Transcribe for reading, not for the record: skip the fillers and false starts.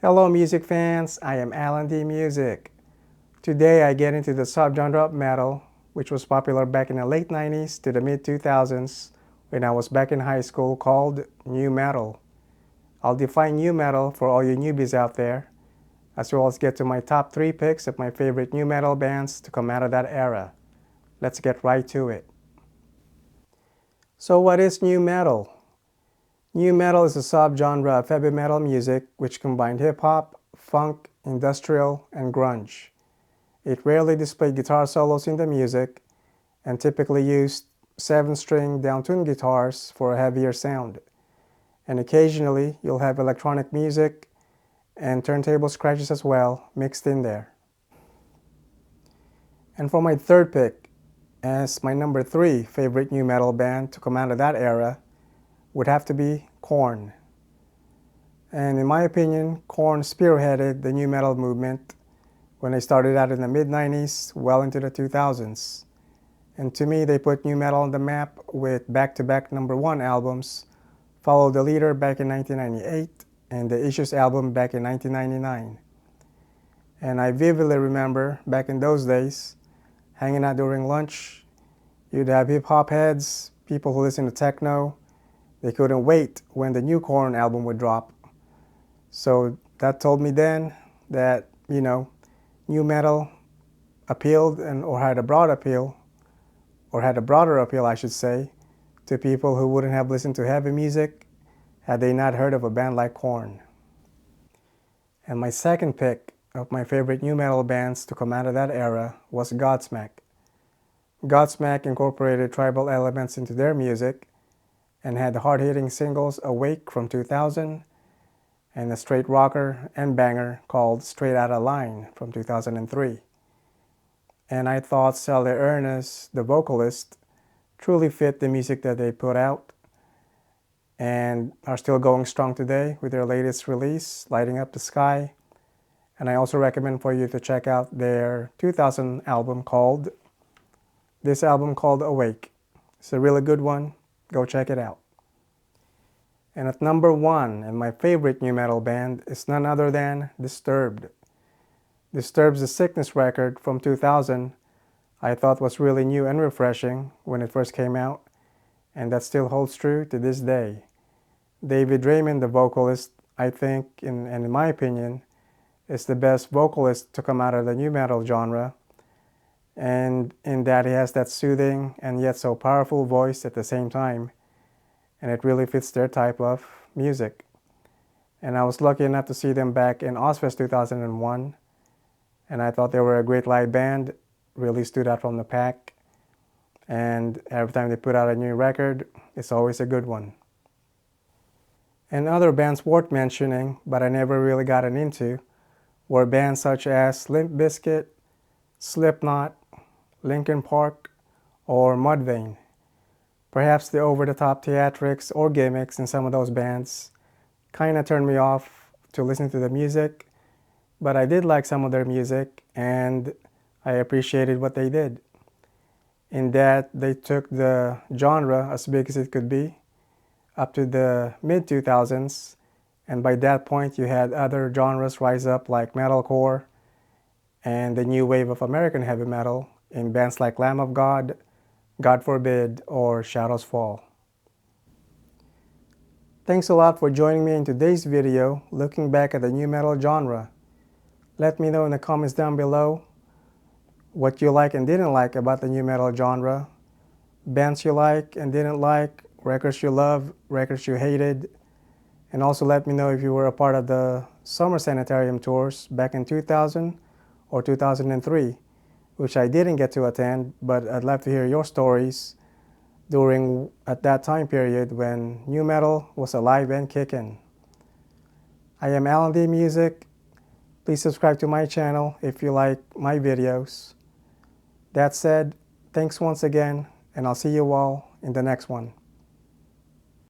Hello music fans, I am Alan D Music. Today I get into the subgenre of metal, which was popular back in the late 90s to the mid 2000s when I was back in high school, called nu metal. I'll define nu metal for all you newbies out there, as well as get to my top 3 picks of my favorite nu metal bands to come out of that era. Let's get right to it. So what is nu metal? Nu metal is a subgenre of heavy metal music which combined hip-hop, funk, industrial, and grunge. It rarely displayed guitar solos in the music and typically used 7-string down-tuned guitars for a heavier sound. And occasionally you'll have electronic music and turntable scratches as well mixed in there. And for my third pick, as my number 3 favorite nu metal band to come out of that era, would have to be Korn. And in my opinion, Korn spearheaded the nu metal movement when they started out in the mid-90s, well into the 2000s. And to me, they put nu metal on the map with back-to-back #1 albums, Follow the Leader back in 1998 and the Issues album back in 1999. And I vividly remember back in those days, hanging out during lunch, you'd have hip-hop heads, people who listen to techno. They couldn't wait when the new Korn album would drop. So that told me then that, nu metal appealed or had a broad appeal, or had a broader appeal, I should say, to people who wouldn't have listened to heavy music had they not heard of a band like Korn. And my second pick of my favorite nu metal bands to come out of that era was Godsmack. Godsmack incorporated tribal elements into their music and had the hard-hitting singles Awake from 2000 and a straight rocker and banger called Straight Outta Line from 2003. And I thought Sally Ernest, the vocalist, truly fit the music that they put out and are still going strong today with their latest release, Lighting Up the Sky. And I also recommend for you to check out their 2000 album called Awake. It's a really good one. Go check it out. And at number 1, and my favorite nu metal band, is none other than Disturbed. Disturbed's The Sickness record from 2000 I thought was really new and refreshing when it first came out, and that still holds true to this day. David Raymond, the vocalist, I think, and in my opinion, is the best vocalist to come out of the nu metal genre, and in that he has that soothing and yet so powerful voice at the same time, and it really fits their type of music. And I was lucky enough to see them back in Ozfest 2001, and I thought they were a great live band, really stood out from the pack, and every time they put out a new record, it's always a good one. And other bands worth mentioning, but I never really gotten into, were bands such as Limp Bizkit, Slipknot, Linkin Park, or Mudvayne. Perhaps the over-the-top theatrics or gimmicks in some of those bands kinda turned me off to listen to the music, but I did like some of their music and I appreciated what they did. In that they took the genre, as big as it could be, up to the mid-2000s, and by that point you had other genres rise up like metalcore and the new wave of American heavy metal in bands like Lamb of God, God Forbid, or Shadows Fall. Thanks a lot for joining me in today's video looking back at the nu metal genre. Let me know in the comments down below what you like and didn't like about the nu metal genre, bands you like and didn't like, records you love, records you hated, and also let me know if you were a part of the Summer Sanitarium tours back in 2000 or 2003, which I didn't get to attend, but I'd love to hear your stories at that time period when nu metal was alive and kicking. I am Alan D Music. Please subscribe to my channel if you like my videos. That said, thanks once again, and I'll see you all in the next one.